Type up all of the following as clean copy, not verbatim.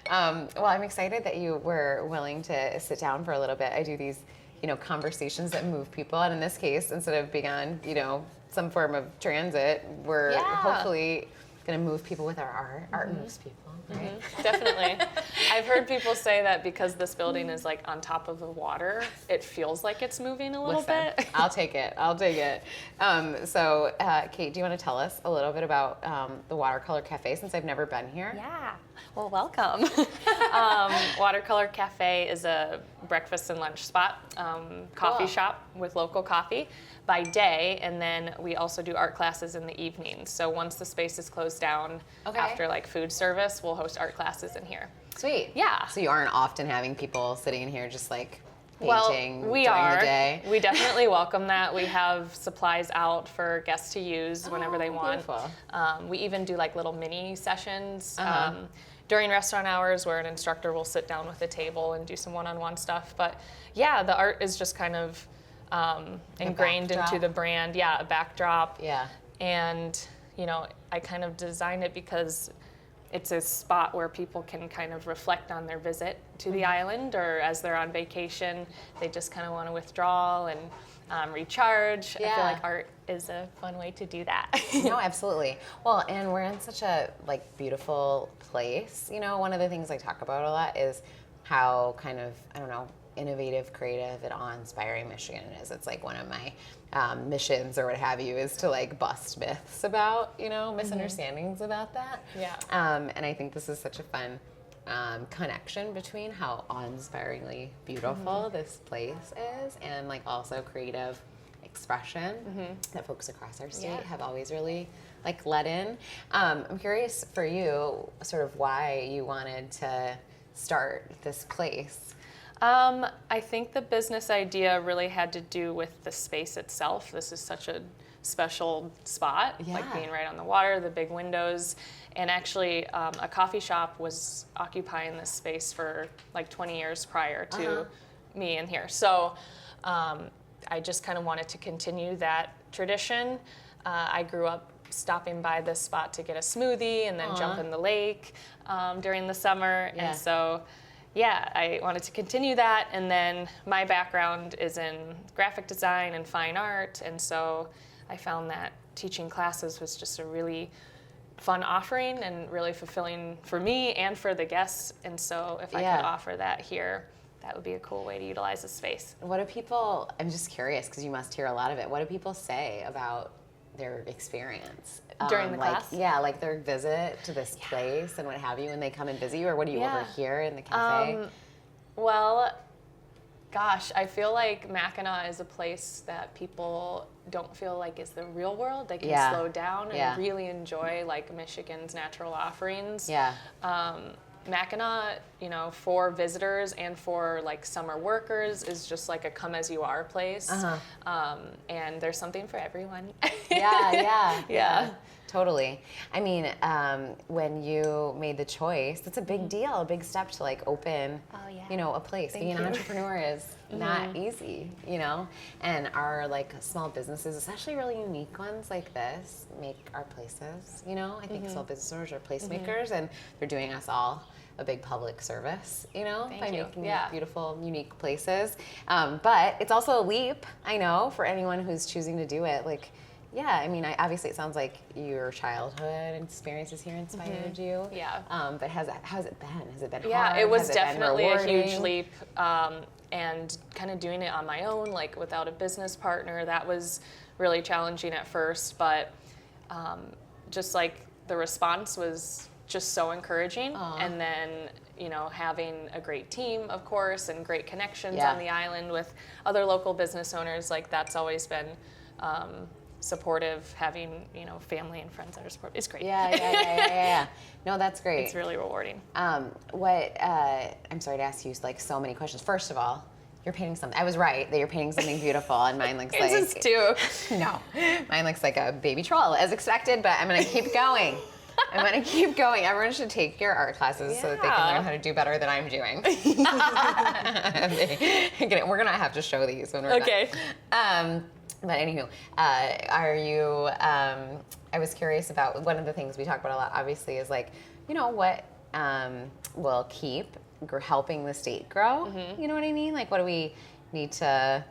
Well, I'm excited that you were willing to sit down for a little bit. I do these, conversations that move people. And in this case, instead of being on, some form of transit, we're hopefully going to move people with our art. Art moves people. Right? Definitely. I've heard people say that because this building is like on top of the water, it feels like it's moving a little bit. I'll take it. So, Kate, do you want to tell us a little bit about the Watercolor Cafe, since I've never been here? Yeah. Well, welcome. Watercolor Cafe is a breakfast and lunch spot, coffee shop with local coffee by day, and then we also do art classes in the evenings. So once the space is closed down after like food service, we'll host art classes in here. Sweet. Yeah. So you aren't often having people sitting in here just like painting we during are. the day? We definitely welcome that. We have supplies out for guests to use whenever they want. Beautiful. We even do like little mini sessions during restaurant hours where an instructor will sit down with a table and do some one-on-one stuff. But yeah, the art is just kind of ingrained into the brand. Yeah, a backdrop. Yeah. And, I kind of designed it because it's a spot where people can kind of reflect on their visit to the island, or as they're on vacation, they just kind of want to withdraw and recharge. I feel like art is a fun way to do that. No, absolutely. Well, and we're in such a beautiful place. One of the things I talk about a lot is how kind of, innovative, creative, and awe-inspiring Michigan is. It's like one of my missions or what have you is to bust myths about, misunderstandings about that. Yeah. And I think this is such a fun connection between how awe-inspiringly beautiful this place is and also creative expression that folks across our state have always really let in. I'm curious for you sort of why you wanted to start this place. I think the business idea really had to do with the space itself. This is such a special spot, being right on the water, the big windows. And actually, a coffee shop was occupying this space for 20 years prior to me in here. So I just kind of wanted to continue that tradition. I grew up stopping by this spot to get a smoothie and then jump in the lake during the summer. And so I wanted to continue that, and then my background is in graphic design and fine art, and so I found that teaching classes was just a really fun offering and really fulfilling for me and for the guests, and so if I could offer that here, that would be a cool way to utilize the space. What do people, I'm just curious because you must hear a lot of it, what do people say about their experience? During the class? Yeah, their visit to this place and what have you when they come and visit you, or what do you overhear in the cafe? Well, gosh, I feel like Mackinac is a place that people don't feel like is the real world. They can slow down and really enjoy Michigan's natural offerings. Yeah. Mackinac, for visitors and for summer workers is just a come as you are place. And there's something for everyone. Yeah. Totally. I mean, when you made the choice, it's a big deal, a big step to open, a place. Being an entrepreneur is not easy, and our small businesses, especially really unique ones like this, make our places, I think small business owners are placemakers, and they're doing us all a big public service, by making beautiful, unique places. But it's also a leap, I know, for anyone who's choosing to do it. I mean, obviously it sounds like your childhood experiences here inspired you. Yeah. But how's it been? Has it been hard? Yeah, it was Has definitely it a huge leap. And kind of doing it on my own, without a business partner, that was really challenging at first. But just the response was just so encouraging. And then, having a great team, of course, and great connections on the island with other local business owners, that's always been supportive. Having family and friends that are supportive is great. Yeah. No, that's great. It's really rewarding. I'm sorry to ask you so many questions. First of all, you're painting something. I was right that you're painting something beautiful, and mine looks like it's too. No, mine looks like a baby troll, as expected. But I'm gonna keep going. Everyone should take your art classes so that they can learn how to do better than I'm doing. We're gonna have to show these when we're done. But anywho, are you, I was curious about, one of the things we talk about a lot, obviously, is what will keep helping the state grow? You know what I mean? Like, what do we need to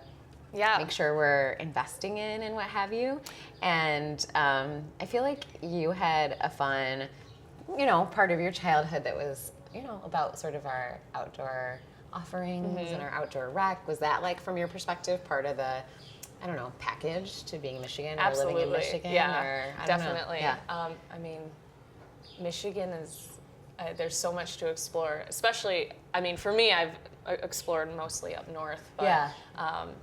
make sure we're investing in and what have you? And I feel like you had a fun, part of your childhood that was, about sort of our outdoor offerings and our outdoor rec. Was that, like, from your perspective, part of the, I don't know, package to being Michigan or living in Michigan? Yeah, or, I definitely. Don't know. Yeah. I mean, Michigan is, there's so much to explore, especially, I mean, for me, I've explored mostly up north, but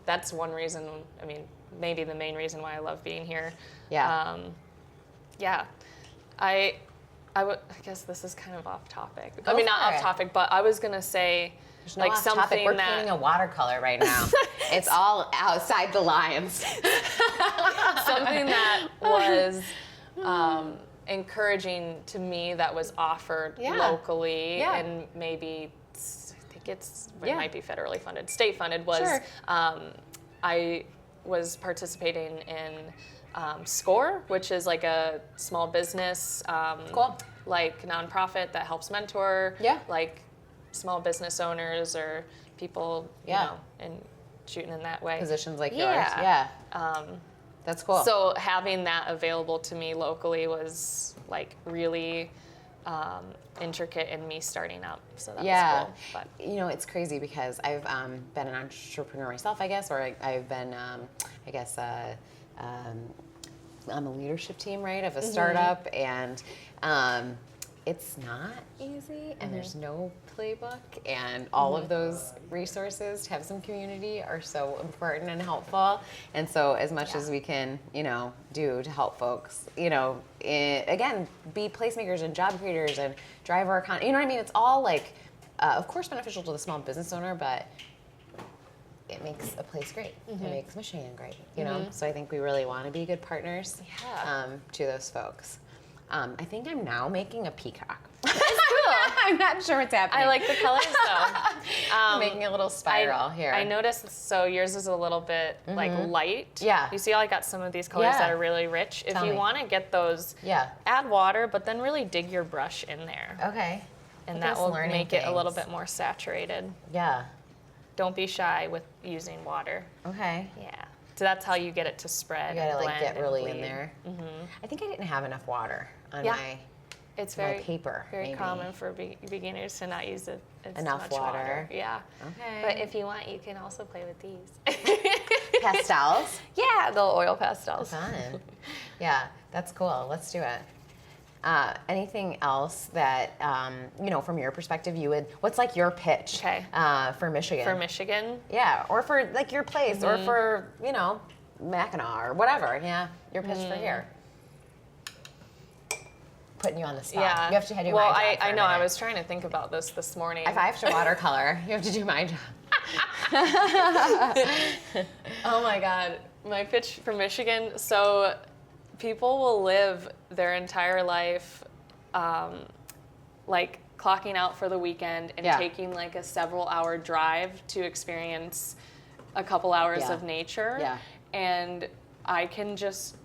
that's one reason, I mean, maybe the main reason why I love being here. Yeah. I guess this is kind of off topic. I mean, not off topic, but I was going to say, there's no off topic. We're painting a watercolor right now. It's all outside the lines. Something that was encouraging to me that was offered locally and maybe, I think it might be federally funded, state funded, was I was participating in SCORE, which is like a small business, like nonprofit that helps mentor like small business owners or people, you know, and shooting in that way. Positions like yours. Yeah. That's cool. So having that available to me locally was like really intricate in me starting up. So that was cool. But it's crazy because I've been an entrepreneur myself, I guess, or I've been, on the leadership team, right, of a startup, and it's not easy, and there's no playbook, and all of those resources to have some community are so important and helpful. And so as much as we can, do to help folks, again, be placemakers and job creators and drive our economy, you know what I mean? It's all like, of course, beneficial to the small business owner, but it makes a place great. It makes Michigan great, So I think we really want to be good partners to those folks. I think I'm now making a peacock. It's cool. I'm not sure what's happening. I like the colors though. I'm making a little spiral here. I noticed, so yours is a little bit like light. Yeah. You see how I got some of these colors that are really rich? If you want to get those, add water, but then really dig your brush in there. Okay. And that will make it a little bit more saturated. Yeah. Don't be shy with using water. Okay. Yeah. So that's how you get it to spread. You gotta and like get really bleed. in there. I think I didn't have enough water on my paper. Very common for beginners to not use enough much water. Yeah. Okay. But if you want, you can also play with these. Pastels? Yeah, the oil pastels. Fun. Yeah, that's cool. Let's do it. Anything else that, from your perspective, what's like your pitch for Michigan? For Michigan? Yeah, or for like your place, or for, Mackinac or whatever. Yeah, your pitch for here. Putting you on the spot. Yeah. You have to do my job. Well, I know. I was trying to think about this morning. If I have to watercolor, you have to do my job. Oh my God. My pitch for Michigan. So people will live their entire life like clocking out for the weekend and taking like a several-hour drive to experience a couple hours of nature. Yeah. And I can just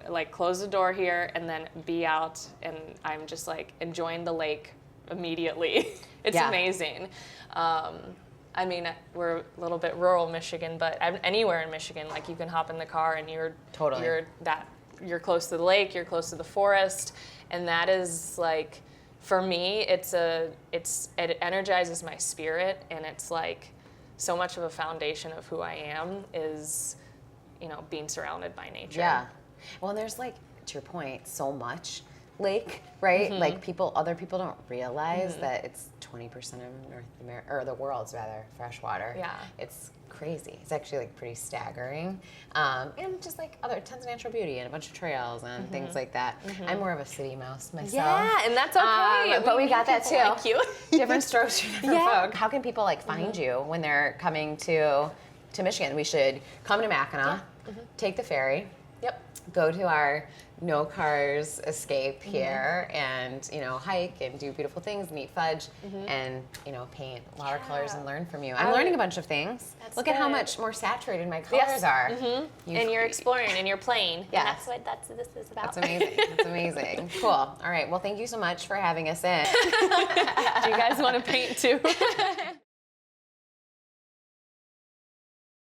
like close the door here and then be out, and I'm just like enjoying the lake immediately. It's amazing. I mean, we're a little bit rural Michigan, but anywhere in Michigan, like you can hop in the car and you're you're close to the lake, you're close to the forest, and that is like, for me, it energizes my spirit, and it's like so much of a foundation of who I am is, being surrounded by nature. Yeah. Well, and there's like, to your point, so much lake, right? Like other people don't realize that it's 20% of North America, or the world's rather, fresh water. Yeah. It's crazy. It's actually like pretty staggering. And just like other tons of natural beauty and a bunch of trails and things like that. I'm more of a city mouse myself. Yeah, and that's okay. But we got that too. Like you. Different strokes for different folk. How can people like find you when they're coming to Michigan? We should come to Mackinac, take the ferry, Yep. Go to our no cars escape here and, you know, hike and do beautiful things and eat fudge and, you know, paint watercolors and learn from you. I'm learning a bunch of things. Look at how much more saturated my colors are. And you're exploring and you're playing. Yeah. And that's what this is about. That's amazing. That's amazing. Cool. All right. Well, thank you so much for having us in. Do you guys want to paint too?